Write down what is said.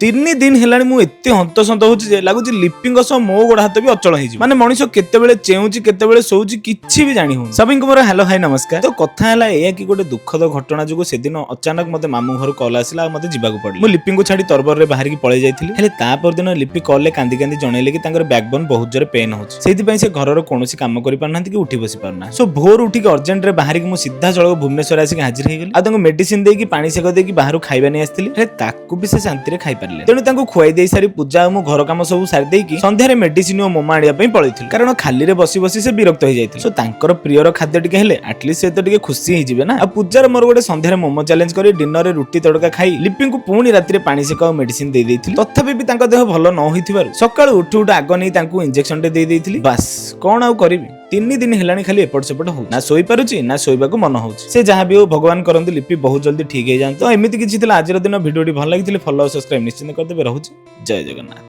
3 दिन हेलानी मु एते हंतसंत होची जे लागुची लिपिंग सह मो गोड़ हाथ भी अचल होई माने मनुष्य केतेबेले चेउची केतेबेले सोउची किछि भी जानि हो सबिंग मोर हेलो हाय नमस्कार। तो कथा हला एया कि गोटे दुखद घटना जुगो से दिन अचानक मते मामू घर कॉल आसिला मते जिबाकू पड़ले। मु लिपिंग को छाडी तरबर रे बाहर की पळे जाइथिली हेले ता पर दिन लिपि कॉल ले कांदी कांदी जणैले कि तांकर बैकबोन बहुत जोरे पेन होची सेति पई से घरर कोनोसी काम करि पारनांती कि उठी बसी पारना। सो भोर उठी के अर्जेंट रे बाहर की मु सीधा चलो भुवनेश्वर आसी के हाजिर हे गेली आ तांको मेडिसिन दे कि पानी सेक दे कि बाहर खाइबा नै आस्थिली हेले ताकू भी से शांति रे खाइ पारले। तेनु तांको खुआई देई सारी पूजा मु घर काम सब सारि देई कि संध्या रे मेडिसिन ओ मोमा आडिया पई पळैथिल कारण खाली रे बसी बसी से विरक्त हो जाइथिल। सो तांकर प्रियर खाद्य टिके हेले एटलीस्ट से तो टिके खुशी हे जिवे ना। आ पूजार मोर गोटे संध्या रे मोमो चैलेंज करी डिनर रे रुटी तड़का खाई लिपिंग को पुणी राति रे पानी सेक मेडिसिन दे देइथिल तथापि भी तांका देह भलो न होइथिबार सकाळ उठु उठु आग नै तांको इंजेक्शन दे देइथिली। बस कोन आउ करिवि 3 दिन हेलानी खाली एपट सेपट हो ना सोई पारुची ना सोइबाकू मन होउची से जहां भी हो भगवान करंतु लिपि बहुत जल्दी ठीक हे जान। तो एमिति किछि थिला आजिर दिन वीडियोटी भल लागिथिले फॉलो सब्सक्राइब निश्चित कर देबे। रहूची जय जगन्नाथ।